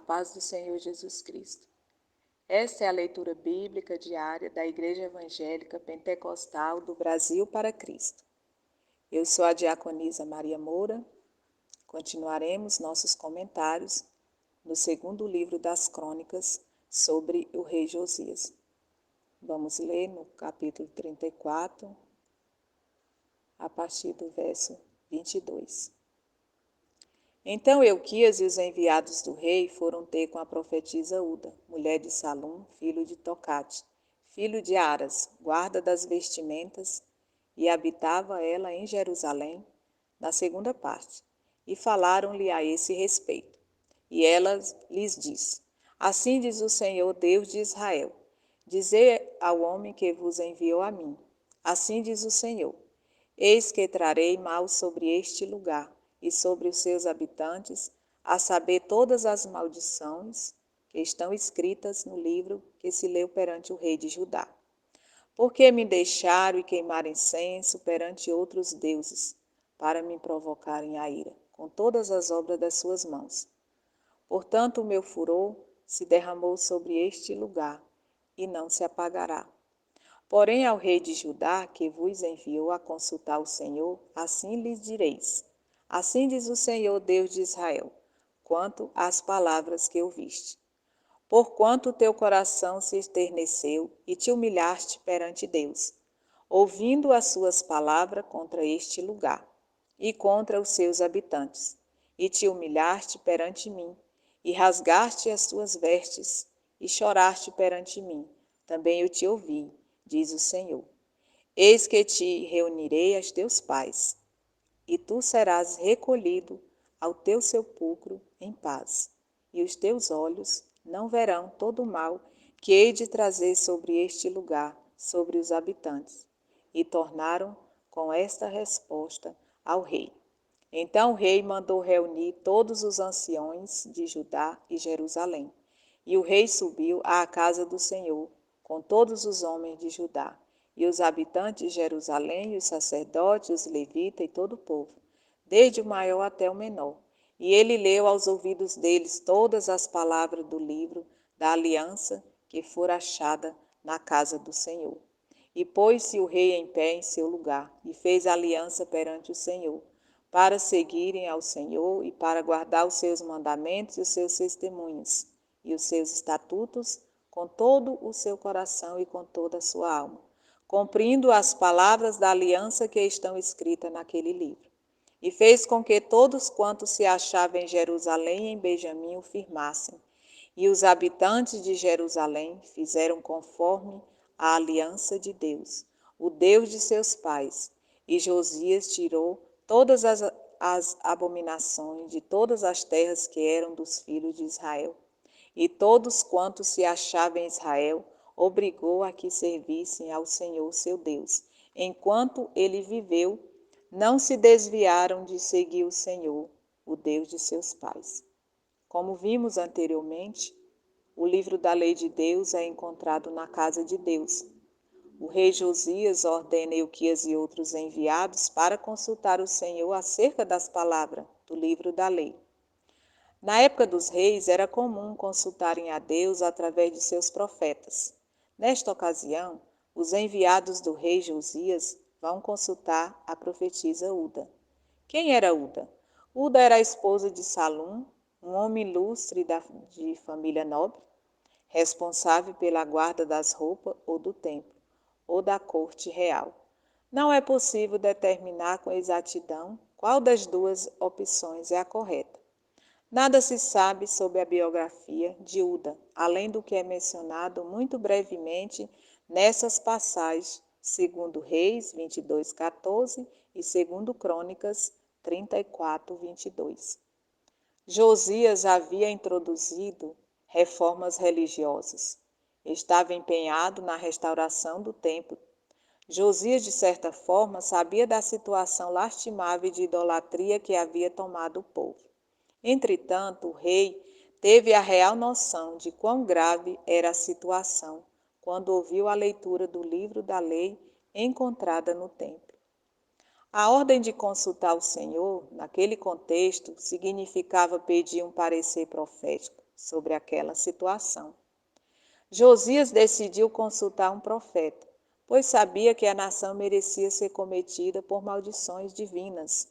paz do Senhor Jesus Cristo. Esta é a leitura bíblica diária da Igreja Evangélica Pentecostal do Brasil para Cristo. Eu sou a diaconisa Maria Moura. Continuaremos nossos comentários no segundo livro das Crônicas sobre o rei Josias. Vamos ler no capítulo 34, a partir do verso 22. Então Euquias e os enviados do rei foram ter com a profetisa Uda, mulher de Salum, filho de Tocate, filho de Aras, guarda das vestimentas, e habitava ela em Jerusalém, na segunda parte. E falaram-lhe a esse respeito. E ela lhes disse: Assim diz o Senhor Deus de Israel: Dizei ao homem que vos enviou a mim: Assim diz o Senhor: Eis que trarei mal sobre este lugar e sobre os seus habitantes, a saber todas as maldições que estão escritas no livro que se leu perante o rei de Judá. Porque me deixaram e queimaram incenso perante outros deuses, para me provocarem a ira, com todas as obras das suas mãos. Portanto, o meu furor se derramou sobre este lugar, e não se apagará. Porém, ao rei de Judá, que vos enviou a consultar o Senhor, assim lhes direis: Assim diz o Senhor Deus de Israel, quanto às palavras que ouviste. Porquanto o teu coração se enterneceu e te humilhaste perante Deus, ouvindo as suas palavras contra este lugar e contra os seus habitantes, e te humilhaste perante mim, e rasgaste as tuas vestes, e choraste perante mim, também eu te ouvi, diz o Senhor. Eis que te reunirei aos teus pais, e tu serás recolhido ao teu sepulcro em paz, e os teus olhos não verão todo o mal que hei de trazer sobre este lugar, sobre os habitantes. E tornaram com esta resposta ao rei. Então o rei mandou reunir todos os anciões de Judá e Jerusalém. E o rei subiu à casa do Senhor, com todos os homens de Judá, e os habitantes de Jerusalém, e os sacerdotes, os levitas e todo o povo, desde o maior até o menor. E ele leu aos ouvidos deles todas as palavras do livro da aliança que fora achada na casa do Senhor. E pôs-se o rei em pé em seu lugar, e fez aliança perante o Senhor, para seguirem ao Senhor e para guardar os seus mandamentos e os seus testemunhos, e os seus estatutos, com todo o seu coração e com toda a sua alma, cumprindo as palavras da aliança que estão escritas naquele livro. E fez com que todos quantos se achavam em Jerusalém e em Benjamim o firmassem. E os habitantes de Jerusalém fizeram conforme a aliança de Deus, o Deus de seus pais. E Josias tirou todas as abominações de todas as terras que eram dos filhos de Israel. E todos quantos se achavam em Israel, obrigou a que servissem ao Senhor seu Deus. Enquanto ele viveu, não se desviaram de seguir o Senhor, o Deus de seus pais. Como vimos anteriormente, o livro da lei de Deus é encontrado na casa de Deus. O rei Josias ordena Euquias e outros enviados para consultar o Senhor acerca das palavras do livro da lei. Na época dos reis, era comum consultarem a Deus através de seus profetas. Nesta ocasião, os enviados do rei Josias vão consultar a profetisa Uda. Quem era Uda? Uda era a esposa de Salum, um homem ilustre de família nobre, responsável pela guarda das roupas ou do templo, ou da corte real. Não é possível determinar com exatidão qual das duas opções é a correta. Nada se sabe sobre a biografia de Uda, além do que é mencionado muito brevemente nessas passagens, segundo Reis 22:14 e segundo Crônicas 34:22. Josias havia introduzido reformas religiosas. Estava empenhado na restauração do templo. Josias, de certa forma, sabia da situação lastimável de idolatria que havia tomado o povo. Entretanto, o rei teve a real noção de quão grave era a situação quando ouviu a leitura do livro da lei encontrada no templo. A ordem de consultar o Senhor, naquele contexto, significava pedir um parecer profético sobre aquela situação. Josias decidiu consultar um profeta, pois sabia que a nação merecia ser cometida por maldições divinas.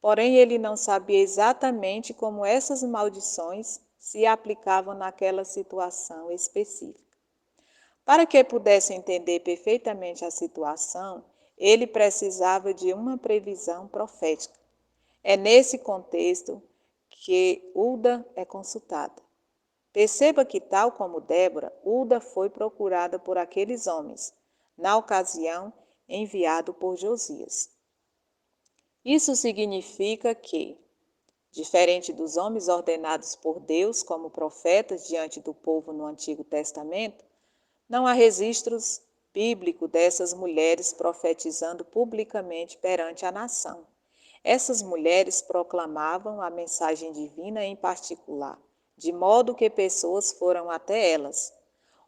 Porém, ele não sabia exatamente como essas maldições se aplicavam naquela situação específica. Para que pudesse entender perfeitamente a situação, ele precisava de uma previsão profética. É nesse contexto que Hulda é consultada. Perceba que, tal como Débora, Hulda foi procurada por aqueles homens, na ocasião enviado por Josias. Isso significa que, diferente dos homens ordenados por Deus como profetas diante do povo no Antigo Testamento, não há registros bíblicos dessas mulheres profetizando publicamente perante a nação. Essas mulheres proclamavam a mensagem divina em particular, de modo que pessoas foram até elas.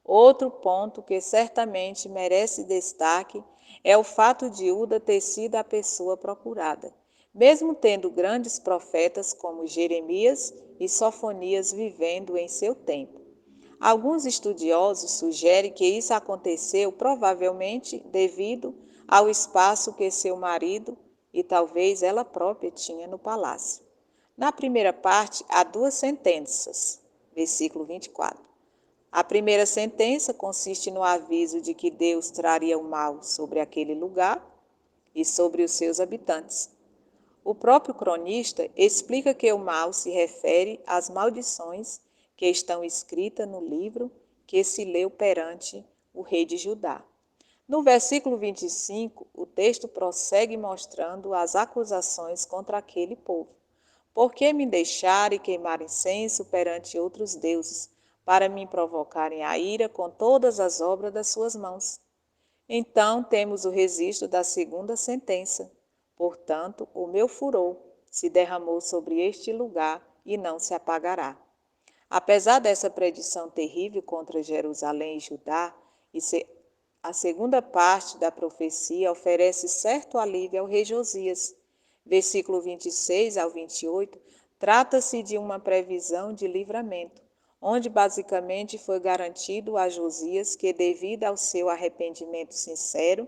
Outro ponto que certamente merece destaque é o fato de Hulda ter sido a pessoa procurada, mesmo tendo grandes profetas como Jeremias e Sofonias vivendo em seu tempo. Alguns estudiosos sugerem que isso aconteceu provavelmente devido ao espaço que seu marido e talvez ela própria tinha no palácio. Na primeira parte, há duas sentenças, versículo 24. A primeira sentença consiste no aviso de que Deus traria o mal sobre aquele lugar e sobre os seus habitantes. O próprio cronista explica que o mal se refere às maldições que estão escritas no livro que se leu perante o rei de Judá. No versículo 25, o texto prossegue mostrando as acusações contra aquele povo. Por que me deixarem queimar incenso perante outros deuses, para me provocarem a ira com todas as obras das suas mãos? Então temos o registro da segunda sentença. Portanto, o meu furor se derramou sobre este lugar e não se apagará. Apesar dessa predição terrível contra Jerusalém e Judá, a segunda parte da profecia oferece certo alívio ao rei Josias. Versículo 26 ao 28, trata-se de uma previsão de livramento, onde basicamente foi garantido a Josias que, devido ao seu arrependimento sincero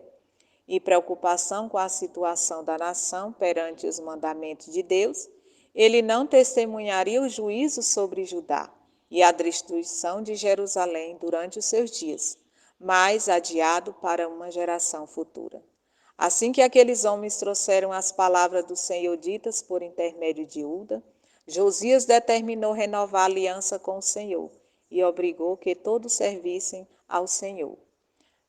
e preocupação com a situação da nação perante os mandamentos de Deus, ele não testemunharia o juízo sobre Judá e a destruição de Jerusalém durante os seus dias, mas adiado para uma geração futura. Assim que aqueles homens trouxeram as palavras do Senhor ditas por intermédio de Hulda, Josias determinou renovar a aliança com o Senhor e obrigou que todos servissem ao Senhor.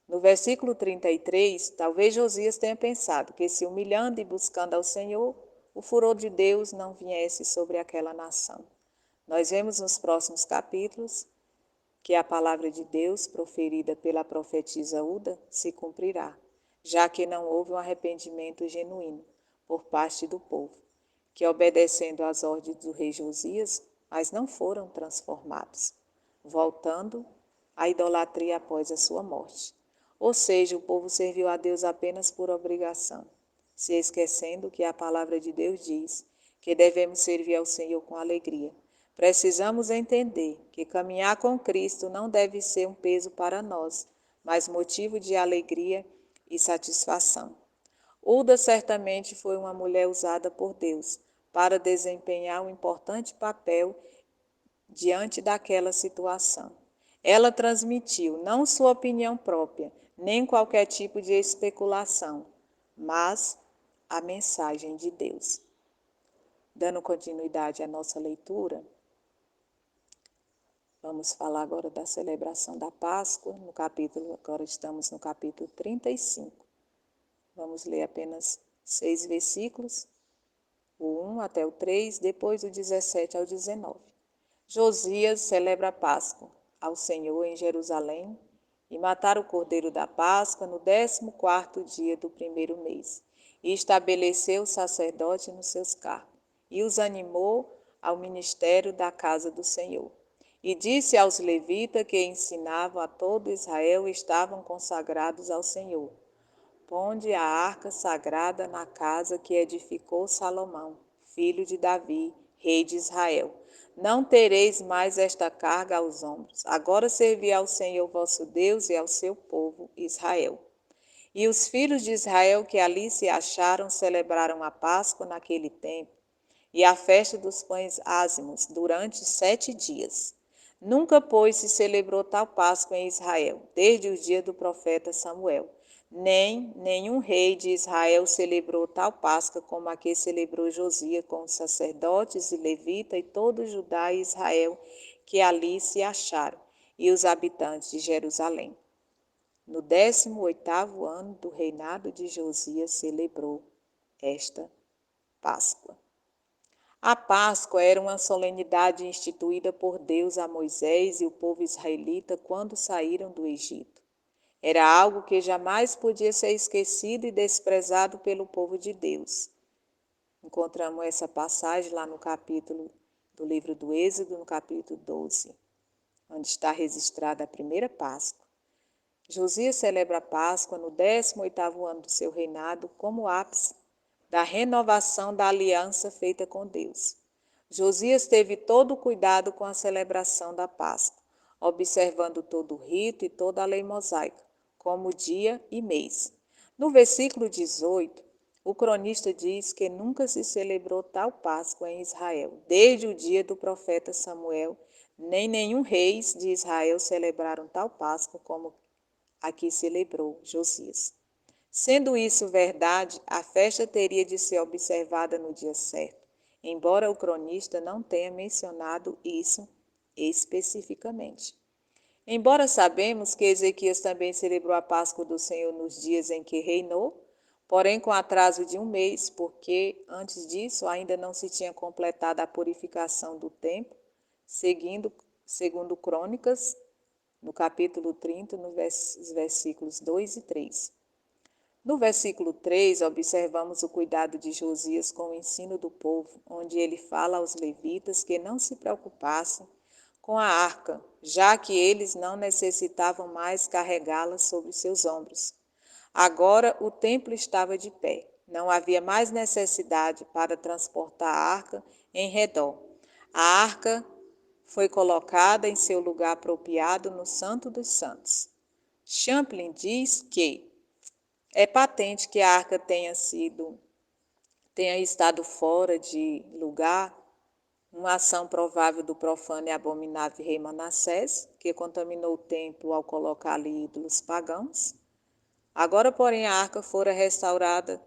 No versículo 33, talvez Josias tenha pensado que, se humilhando e buscando ao Senhor, o furor de Deus não viesse sobre aquela nação. Nós vemos nos próximos capítulos que a palavra de Deus, proferida pela profetisa Hulda, se cumprirá, já que não houve um arrependimento genuíno por parte do povo, que, obedecendo às ordens do rei Josias, mas não foram transformados, voltando à idolatria após a sua morte. Ou seja, o povo serviu a Deus apenas por obrigação, se esquecendo que a palavra de Deus diz que devemos servir ao Senhor com alegria. Precisamos entender que caminhar com Cristo não deve ser um peso para nós, mas motivo de alegria e satisfação. Hulda certamente foi uma mulher usada por Deus para desempenhar um importante papel diante daquela situação. Ela transmitiu não sua opinião própria, nem qualquer tipo de especulação, mas a mensagem de Deus. Dando continuidade à nossa leitura, vamos falar agora da celebração da Páscoa, agora estamos no capítulo 35. Vamos ler apenas 6 versículos, o 1 até o 3, depois do 17 ao 19. Josias celebra a Páscoa ao Senhor em Jerusalém e mataram o cordeiro da Páscoa no 14º dia do primeiro mês, e estabeleceu o sacerdote nos seus cargos, e os animou ao ministério da casa do Senhor. E disse aos levitas que ensinavam a todo Israel e estavam consagrados ao Senhor: ponde a arca sagrada na casa que edificou Salomão, filho de Davi, rei de Israel. Não tereis mais esta carga aos ombros. Agora servi ao Senhor vosso Deus e ao seu povo Israel. E os filhos de Israel que ali se acharam celebraram a Páscoa naquele tempo e a festa dos pães ázimos durante 7 dias. Nunca, pois, se celebrou tal Páscoa em Israel, desde os dias do profeta Samuel. Nem nenhum rei de Israel celebrou tal Páscoa como a que celebrou Josias com os sacerdotes e levitas e todo Judá e Israel que ali se acharam, e os habitantes de Jerusalém. No 18º ano do reinado de Josias celebrou esta Páscoa. A Páscoa era uma solenidade instituída por Deus a Moisés e o povo israelita quando saíram do Egito. Era algo que jamais podia ser esquecido e desprezado pelo povo de Deus. Encontramos essa passagem lá no capítulo do livro do Êxodo, no capítulo 12, onde está registrada a primeira Páscoa. Josias celebra a Páscoa no 18º ano do seu reinado como ápice da renovação da aliança feita com Deus. Josias teve todo o cuidado com a celebração da Páscoa, observando todo o rito e toda a lei mosaica, como dia e mês. No versículo 18, o cronista diz que nunca se celebrou tal Páscoa em Israel, desde o dia do profeta Samuel, nem nenhum rei de Israel celebraram tal Páscoa como a que celebrou Josias. Sendo isso verdade, a festa teria de ser observada no dia certo, embora o cronista não tenha mencionado isso especificamente. Embora sabemos que Ezequias também celebrou a Páscoa do Senhor nos dias em que reinou, porém com atraso de 1 mês, porque antes disso ainda não se tinha completado a purificação do templo, segundo Crônicas, no capítulo 30, nos versículos 2 e 3. No versículo 3, observamos o cuidado de Josias com o ensino do povo, onde ele fala aos levitas que não se preocupassem com a arca, já que eles não necessitavam mais carregá-la sobre seus ombros. Agora o templo estava de pé, não havia mais necessidade para transportar a arca em redor. A arca foi colocada em seu lugar apropriado no Santo dos Santos. Champlin diz que é patente que a arca tenha estado fora de lugar, uma ação provável do profano e abominável rei Manassés, que contaminou o templo ao colocar ali ídolos pagãos. Agora, porém, a arca fora restaurada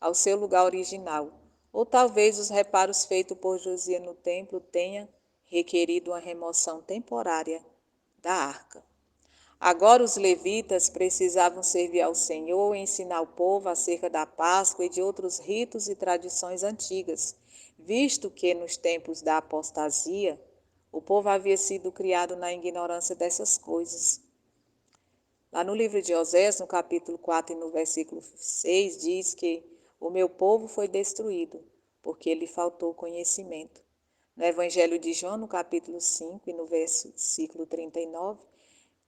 ao seu lugar original, ou talvez os reparos feitos por Josias no templo tenham requerido uma remoção temporária da arca. Agora os levitas precisavam servir ao Senhor e ensinar o povo acerca da Páscoa e de outros ritos e tradições antigas, visto que nos tempos da apostasia o povo havia sido criado na ignorância dessas coisas. Lá no livro de Osés, no capítulo 4 e no versículo 6, diz que o meu povo foi destruído, porque lhe faltou conhecimento. No Evangelho de João, no capítulo 5 e no versículo 39,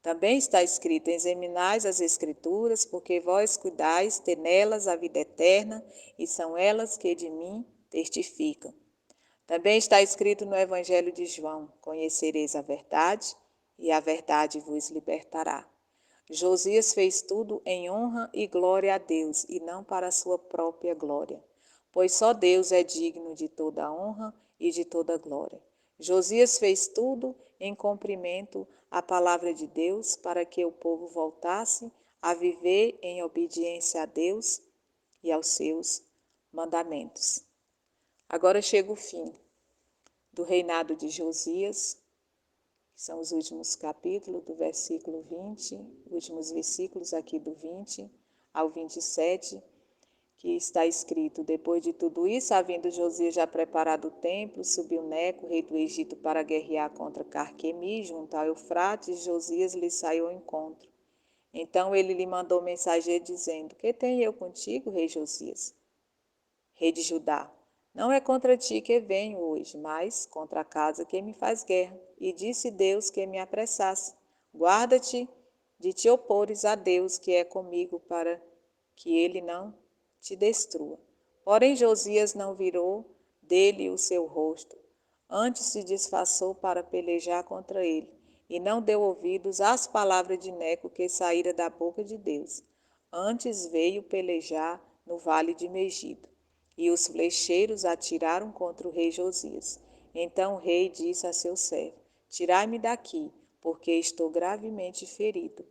também está escrito: examinais as Escrituras, porque vós cuidais ter nelas a vida eterna, e são elas que de mim testificam. Também está escrito no Evangelho de João: conhecereis a verdade, e a verdade vos libertará. Josias fez tudo em honra e glória a Deus, e não para a sua própria glória, pois só Deus é digno de toda a honra e de toda a glória. Josias fez tudo em cumprimento à palavra de Deus para que o povo voltasse a viver em obediência a Deus e aos seus mandamentos. Agora chega o fim do reinado de Josias, que são os últimos capítulos do versículo 20, últimos versículos aqui do 20 ao 27, que está escrito: depois de tudo isso, havendo Josias já preparado o templo, subiu Neco, rei do Egito, para guerrear contra Carquemi, junto ao Eufrates. Josias lhe saiu ao encontro. Então ele lhe mandou mensageiro, dizendo: que tenho eu contigo, rei Josias? Rei de Judá: não é contra ti que venho hoje, mas contra a casa que me faz guerra. E disse Deus que me apressasse: guarda-te de te opores a Deus que é comigo, para que ele não te destrua. Porém Josias não virou dele o seu rosto, antes se disfarçou para pelejar contra ele, e não deu ouvidos às palavras de Neco que saíra da boca de Deus. Antes veio pelejar no vale de Megido. E os flecheiros atiraram contra o rei Josias. Então o rei disse a seu servo: Tirai-me daqui, porque estou gravemente ferido.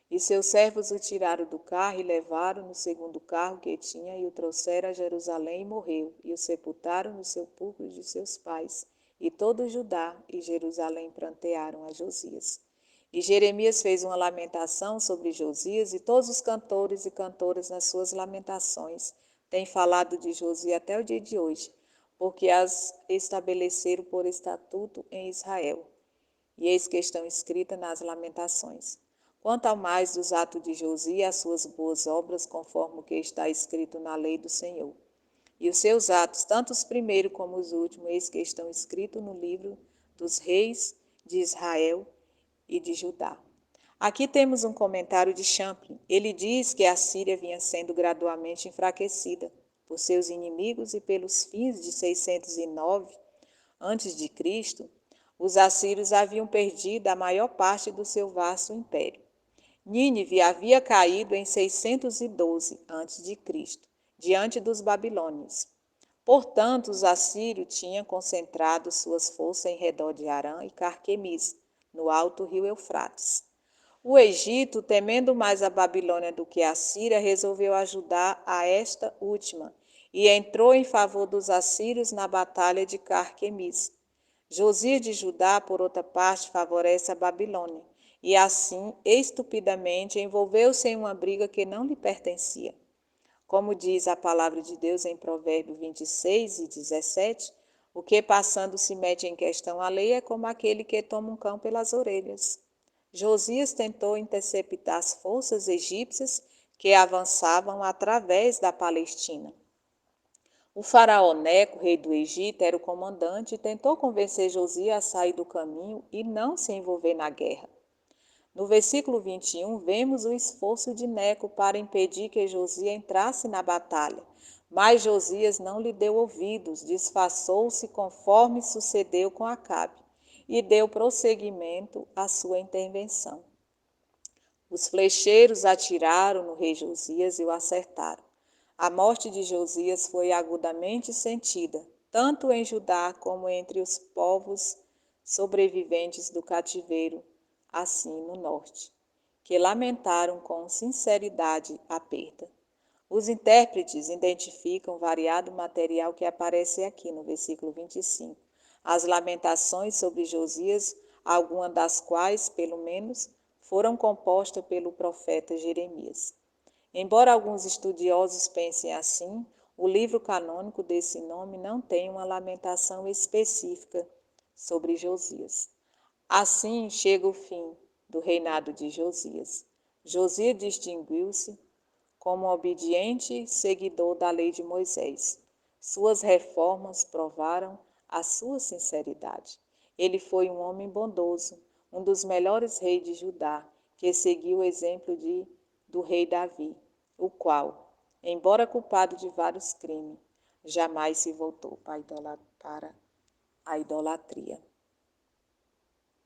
E seus servos o tiraram do carro e levaram no segundo carro que tinha e o trouxeram a Jerusalém e morreu, e o sepultaram no sepulcro de seus pais. E todo Judá e Jerusalém prantearam a Josias. E Jeremias fez uma lamentação sobre Josias, e todos os cantores e cantoras nas suas lamentações têm falado de Josias até o dia de hoje, porque as estabeleceram por estatuto em Israel. E eis que estão escritas nas lamentações. Quanto ao mais dos atos de Josias, as suas boas obras, conforme o que está escrito na lei do Senhor. E os seus atos, tanto os primeiros como os últimos, eis que estão escritos no livro dos reis de Israel e de Judá. Aqui temos um comentário de Champlin. Ele diz que a Síria vinha sendo gradualmente enfraquecida por seus inimigos e pelos fins de 609 a.C., os assírios haviam perdido a maior parte do seu vasto império. Nínive havia caído em 612 a.C., diante dos babilônios. Portanto, os assírios tinham concentrado suas forças em redor de Arã e Carquemis, no alto rio Eufrates. O Egito, temendo mais a Babilônia do que a Síria, resolveu ajudar a esta última e entrou em favor dos assírios na batalha de Carquemis. Josias de Judá, por outra parte, favorece a Babilônia, e assim, estupidamente, envolveu-se em uma briga que não lhe pertencia. Como diz a palavra de Deus em Provérbios 26 e 17, o que passando se mete em questão a lei é como aquele que toma um cão pelas orelhas. Josias tentou interceptar as forças egípcias que avançavam através da Palestina. O faraó Neco, rei do Egito, era o comandante e tentou convencer Josias a sair do caminho e não se envolver na guerra. No versículo 21, vemos o esforço de Neco para impedir que Josias entrasse na batalha, mas Josias não lhe deu ouvidos, disfarçou-se conforme sucedeu com Acabe e deu prosseguimento à sua intervenção. Os flecheiros atiraram no rei Josias e o acertaram. A morte de Josias foi agudamente sentida, tanto em Judá como entre os povos sobreviventes do cativeiro, assim no norte, que lamentaram com sinceridade a perda. Os intérpretes identificam variado material que aparece aqui no versículo 25. As lamentações sobre Josias, algumas das quais, pelo menos, foram compostas pelo profeta Jeremias. Embora alguns estudiosos pensem assim, o livro canônico desse nome não tem uma lamentação específica sobre Josias. Assim chega o fim do reinado de Josias. Josias distinguiu-se como obediente seguidor da lei de Moisés. Suas reformas provaram a sua sinceridade. Ele foi um homem bondoso, um dos melhores reis de Judá, que seguiu o exemplo do rei Davi, o qual, embora culpado de vários crimes, jamais se voltou para a idolatria.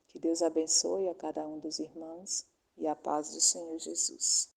Que Deus abençoe a cada um dos irmãos e a paz do Senhor Jesus.